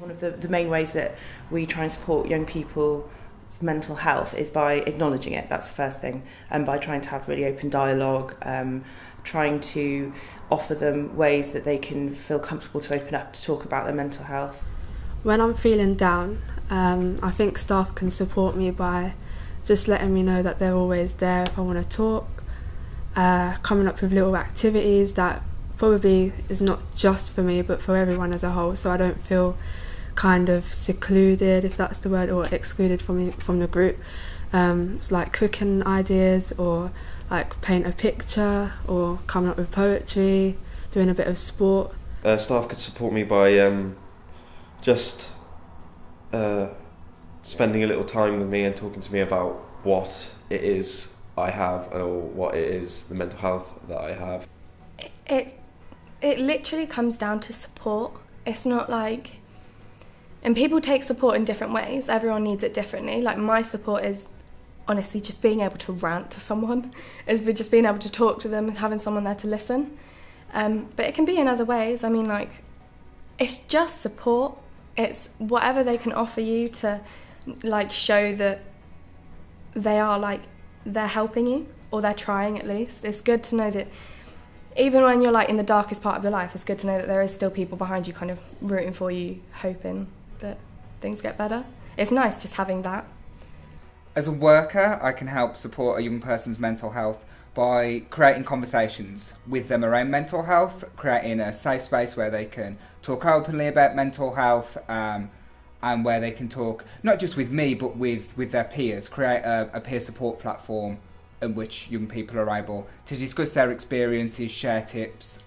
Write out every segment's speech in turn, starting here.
One of the main ways that we try and support young people's mental health is by acknowledging it. That's the first thing, and by trying to have really open dialogue, trying to offer them ways that they can feel comfortable to open up to talk about their mental health. When I'm feeling down, I think staff can support me by just letting me know that they're always there if I want to talk, coming up with little activities that probably is not just for me but for everyone as a whole, so I don't feel kind of secluded, if that's the word, or excluded from the group. It's like cooking ideas, or like paint a picture, or coming up with poetry, doing a bit of sport. Staff could support me by just spending a little time with me and talking to me about what it is I have, or what it is, the mental health that I have. It literally comes down to support. It's not like... And people take support in different ways. Everyone needs it differently. Like, my support is honestly just being able to rant to someone, is just being able to talk to them and having someone there to listen. But it can be in other ways. I mean, like, it's just support. It's whatever they can offer you to, like, show that they are, like, they're helping you, or they're trying at least. It's good to know that even when you're, like, in the darkest part of your life, it's good to know that there is still people behind you kind of rooting for you, hoping that things get better. It's nice just having that. As a worker, I can help support a young person's mental health by creating conversations with them around mental health, creating a safe space where they can talk openly about mental health, and where they can talk not just with me but with their peers, create a peer support platform in which young people are able to discuss their experiences, share tips,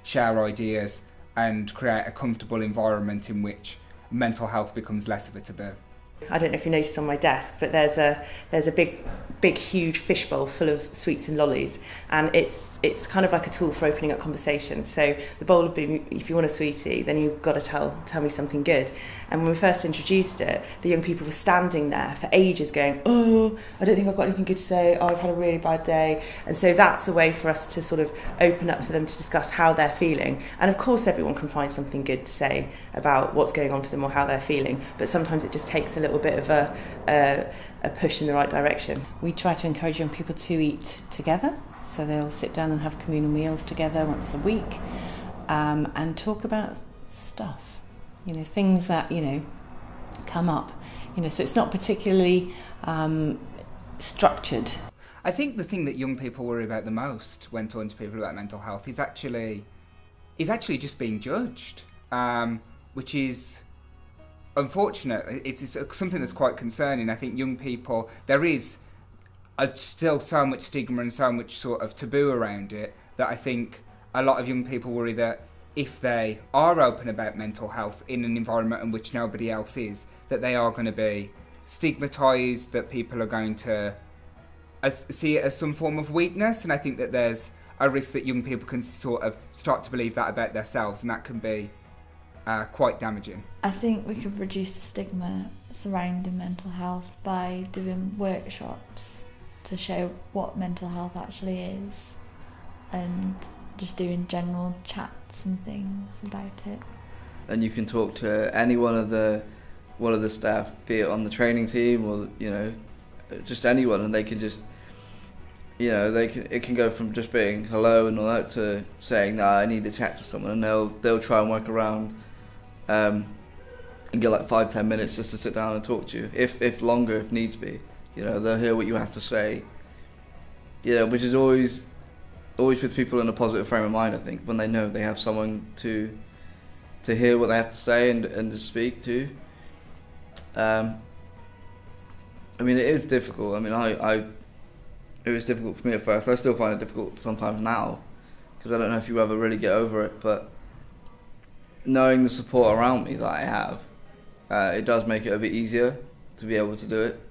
share ideas, and create a comfortable environment in which mental health becomes less of a taboo. I don't know if you noticed on my desk, but there's a big huge fishbowl full of sweets and lollies, and it's kind of like a tool for opening up conversation. So the bowl would be, if you want a sweetie, then you've got to tell me something good. And when we first introduced it, the young people were standing there for ages going, oh, I don't think I've got anything good to say, oh, I've had a really bad day. And so that's a way for us to sort of open up for them to discuss how they're feeling. And of course everyone can find something good to say about what's going on for them or how they're feeling, but sometimes it just takes a little bit of a push in the right direction. We try to encourage young people to eat together, so they'll sit down and have communal meals together once a week, and talk about stuff, things that come up, so it's not particularly structured. I think the thing that young people worry about the most when talking to people about mental health is actually just being judged, which is unfortunate. It's something that's quite concerning. I think young people, there is still so much stigma and so much sort of taboo around it, that I think a lot of young people worry that if they are open about mental health in an environment in which nobody else is, that they are going to be stigmatised, that people are going to see it as some form of weakness. And I think that there's a risk that young people can sort of start to believe that about themselves, and that can be quite damaging. I think we could reduce the stigma surrounding mental health by doing workshops to show what mental health actually is, and just doing general chats and things about it. And you can talk to any one of the staff, be it on the training team or just anyone, and they can just it can go from just being hello and all that to saying, nah, I need to chat to someone, and they'll try and work around and get like 5-10 minutes just to sit down and talk to you, if longer, if needs be. They'll hear what you have to say, which is always with people in a positive frame of mind, I think, when they know they have someone to hear what they have to say and to speak to. I mean, it is difficult. I mean, it was difficult for me at first. I still find it difficult sometimes now, because I don't know if you ever really get over it, but knowing the support around me that I have, it does make it a bit easier to be able to do it.